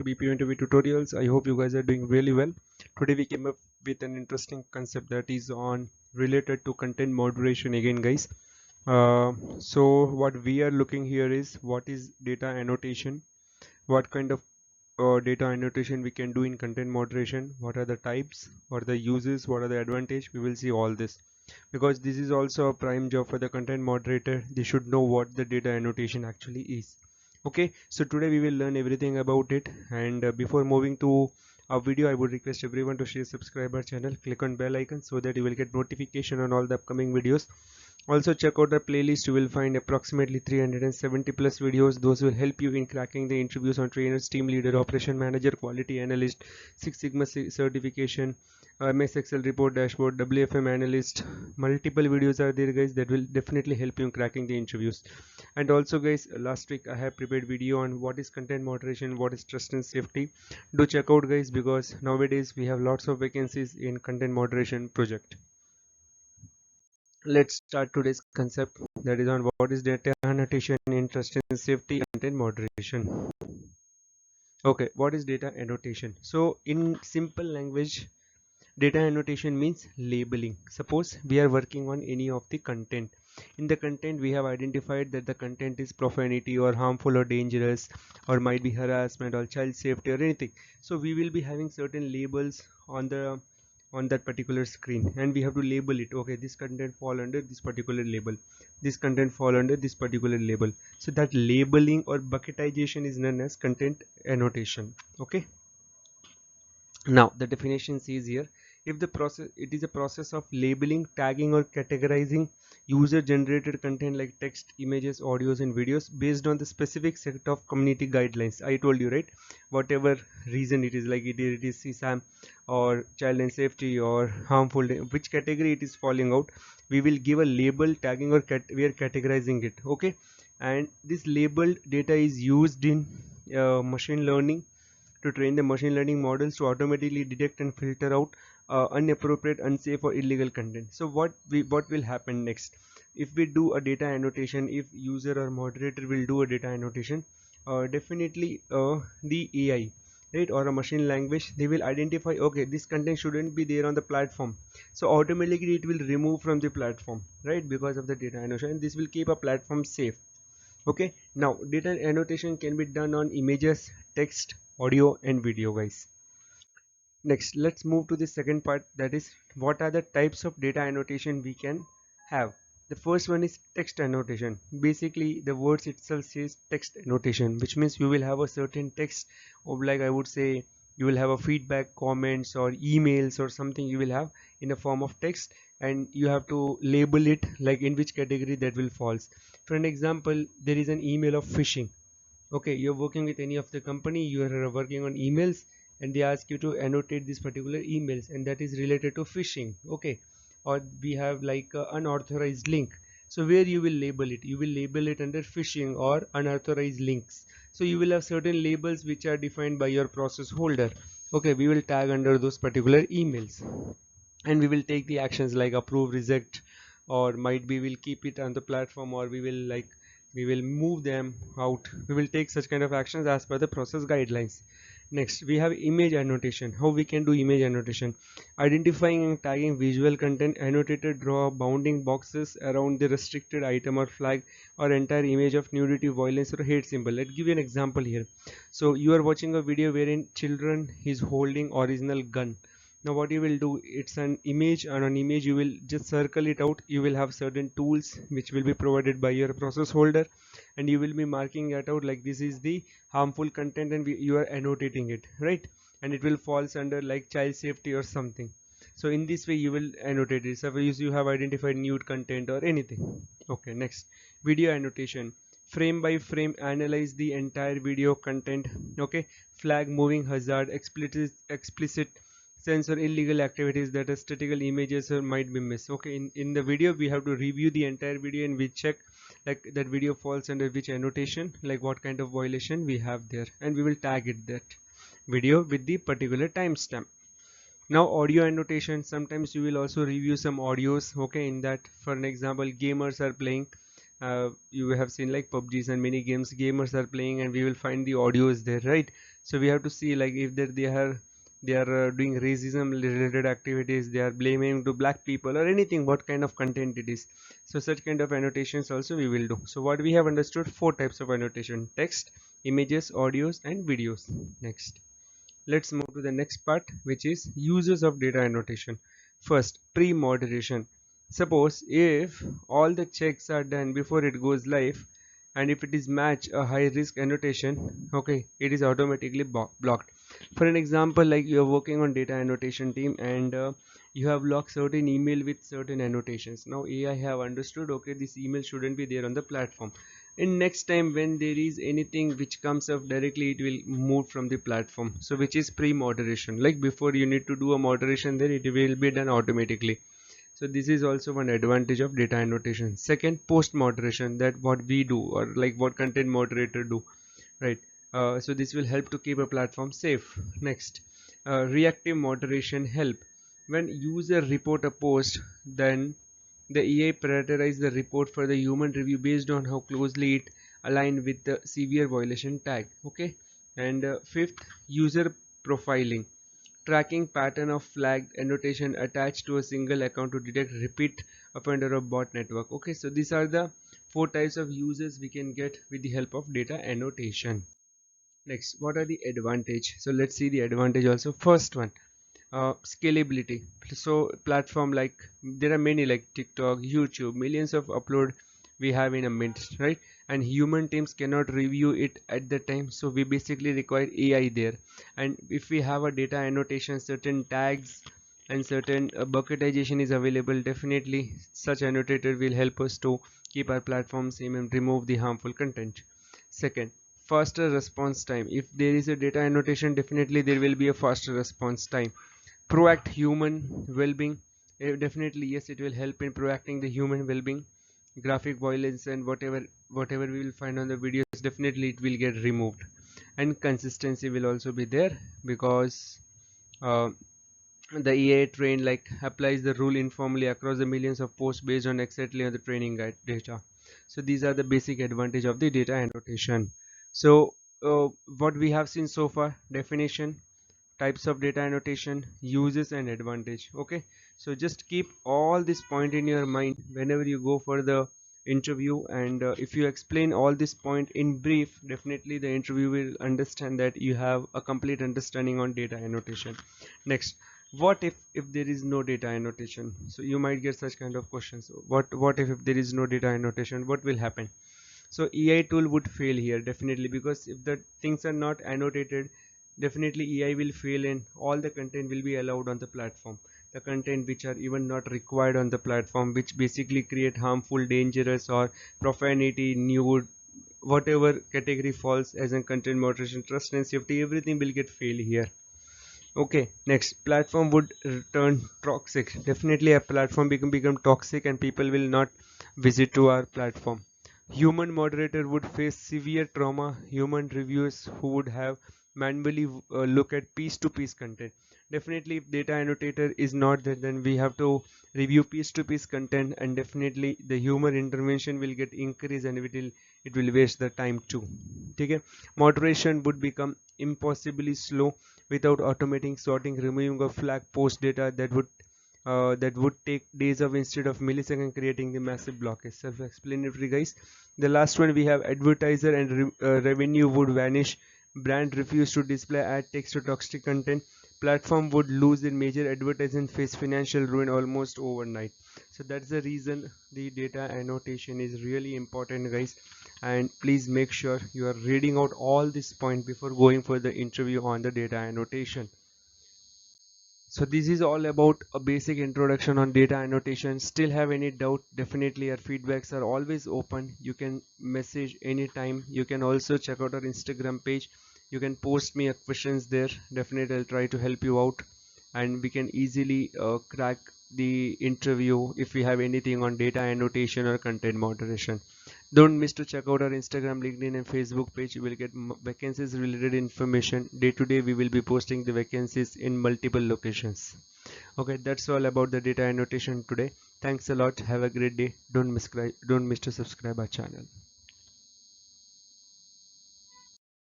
BPMTV tutorials. I hope you guys are doing really well. Today we came up with an interesting concept that is on related to content moderation again, guys. So what we are looking here is what is data annotation, what kind of data annotation we can do in content moderation, what are the types, what are the uses, what are the advantage. We will see all this because this is also a prime job for the content moderator. They should know what the data annotation actually is. Okay, so today we will learn everything about it, and before moving to our video, I would request everyone to share, subscribe our channel, click on bell icon so that you will get notification on all the upcoming videos. Also check out the playlist. You will find approximately 370 plus videos. Those will help you in cracking the interviews on trainers, team leader, operation manager, quality analyst, Six Sigma certification, MS Excel report dashboard, WFM analyst. Multiple videos are there, guys, that will definitely help you in cracking the interviews. And also, guys, last week I have prepared video on what is content moderation, what is trust and safety. Do check out, guys, because nowadays we have lots of vacancies in content moderation project. Let's start today's concept, that is on what is data annotation in trust and safety content moderation. Okay, what is data annotation? So in simple language, data annotation means labeling. Suppose we are working on any of the content. In the content we have identified that the content is profanity or harmful or dangerous or might be harassment or child safety or anything. So we will be having certain labels on that particular screen, and we have to label it. Okay, this content fall under this particular label, this content fall under this particular label. So that labeling or bucketization is known as content annotation. Okay, now the definition says here, if the process, it is a process of labeling, tagging or categorizing user generated content like text, images, audios and videos based on the specific set of community guidelines. I told you, right, whatever reason it is, like it is CSAM or child and safety or harmful, which category it is falling out, we will give a label, tagging or we are categorizing it. Okay, and this labeled data is used in machine learning to train the machine learning models to automatically detect and filter out inappropriate, unsafe or illegal content. So what will happen next if we do a data annotation? If user or moderator will do a data annotation, definitely the AI, right, or a machine language, they will identify, okay, this content shouldn't be there on the platform, so automatically it will remove from the platform, right, because of the data annotation. This will keep a platform safe. Okay, now data annotation can be done on images, text, audio and video, guys. Next, let's move to the second part, that is what are the types of data annotation we can have. The first one is text annotation. Basically the words itself says text annotation, which means you will have a certain text of, like I would say, you will have a feedback, comments or emails or something you will have in a form of text, and you have to label it like in which category that will falls. For an example, there is an email of phishing. Okay, you're working with any of the company, you are working on emails, and they ask you to annotate these particular emails, and that is related to phishing. Okay, or we have like unauthorized link. So where you will label it, you will label it under phishing or unauthorized links. So you will have certain labels which are defined by your process holder. Okay, we will tag under those particular emails, and we will take the actions like approve, reject, or might be we'll keep it on the platform, or we will move them out. We will take such kind of actions as per the process guidelines. Next, we have image annotation. How we can do image annotation? Identifying and tagging visual content. Annotated draw bounding boxes around the restricted item or flag or entire image of nudity, violence or hate symbol. Let's give you an example here. So you are watching a video wherein children is holding original gun. Now what you will do, it's an image, and on image you will just circle it out. You will have certain tools which will be provided by your process holder, and you will be marking it out like this is the harmful content, and you are annotating it, right, and it will falls under like child safety or something. So in this way you will annotate it. Suppose you have identified nude content or anything. Okay, next, video annotation. Frame by frame analyze the entire video content. Okay, flag moving hazard, explicit censor illegal activities, that is statistical images might be missed. Okay, in the video we have to review the entire video, and we check like that video falls under which annotation, like what kind of violation we have there, and we will tag it that video with the particular timestamp. Now audio annotation, sometimes you will also review some audios. Okay, in that, for an example, gamers are playing, you have seen like PUBGs and many games gamers are playing, and we will find the audios there, right? So we have to see like if they are doing racism related activities, they are blaming to black people or anything, what kind of content it is. So such kind of annotations also we will do. So what we have understood, four types of annotation: text, images, audios and videos. Next, let's move to the next part, which is uses of data annotation. First, pre-moderation. Suppose if all the checks are done before it goes live, and if it is match a high risk annotation, okay, it is automatically blocked. For an example, like you are working on data annotation team, and you have logged certain email with certain annotations. Now AI have understood, okay, this email shouldn't be there on the platform. In next time when there is anything which comes up directly, it will move from the platform. So which is pre-moderation, like before you need to do a moderation there, it will be done automatically. So this is also one advantage of data annotation. Second, post moderation, that what we do, or like what content moderator do, right? So this will help to keep a platform safe. Next, reactive moderation help when user report a post, then the EA prioritize the report for the human review based on how closely it aligned with the severe violation tag. Okay, and fifth, user profiling, tracking pattern of flagged annotation attached to a single account to detect repeat offender of bot network. Okay, so these are the four types of uses we can get with the help of data annotation. Next, what are the advantage? So let's see the advantage also. First one, scalability. So platform like there are many like TikTok, YouTube, millions of upload we have in a minute, right? And human teams cannot review it at the time, so we basically require AI there. And if we have a data annotation, certain tags and certain bucketization is available, definitely such annotator will help us to keep our platform same and remove the harmful content. Second, faster response time. If there is a data annotation, definitely there will be a faster response time. Proact human well-being. Definitely yes, it will help in proacting the human well-being. Graphic violence and whatever we will find on the videos, definitely it will get removed. And consistency will also be there, because uh, the EA train like applies the rule informally across the millions of posts based on exactly on the training guide data. So these are the basic advantage of the data annotation. So what we have seen so far: definition, types of data annotation, uses and advantage. Okay, so just keep all this point in your mind whenever you go for the interview, and if you explain all this point in brief, definitely the interview will understand that you have a complete understanding on data annotation. Next, what if there is no data annotation? So you might get such kind of questions. What if there is no data annotation, what will happen? So AI tool would fail here, definitely, because if the things are not annotated, definitely AI will fail and all the content will be allowed on the platform. The content which are even not required on the platform, which basically create harmful, dangerous or profanity, nude, whatever category falls as a content moderation, trust and safety, everything will get fail here. Okay, next, platform would turn toxic. Definitely a platform become toxic and people will not visit to our platform. Human moderator would face severe trauma. Human reviewers who would have manually look at piece to piece content. Definitely if data annotator is not there, then we have to review piece to piece content, and definitely the human intervention will get increased and it will waste the time too. Okay, moderation would become impossibly slow without automating sorting, removing of flag post data that would take days of instead of milliseconds, creating the massive blockage. Self-explanatory, guys. The last one we have: advertiser and revenue would vanish. Brand refuse to display ad text to toxic content. Platform would lose their major advertising, face financial ruin almost overnight. So that's the reason the data annotation is really important, guys. And please make sure you are reading out all this point before going for the interview on the data annotation. So this is all about a basic introduction on data annotation. Still have any doubt? Definitely our feedbacks are always open. You can message anytime. You can also check out our Instagram page. You can post me a questions there. Definitely I'll try to help you out, and we can easily crack the interview if we have anything on data annotation or content moderation. Don't miss to check out our Instagram, LinkedIn and Facebook page. You will get vacancies related information. Day to day we will be posting the vacancies in multiple locations. Okay, that's all about the data annotation today. Thanks a lot. Have a great day. Don't miss to subscribe our channel.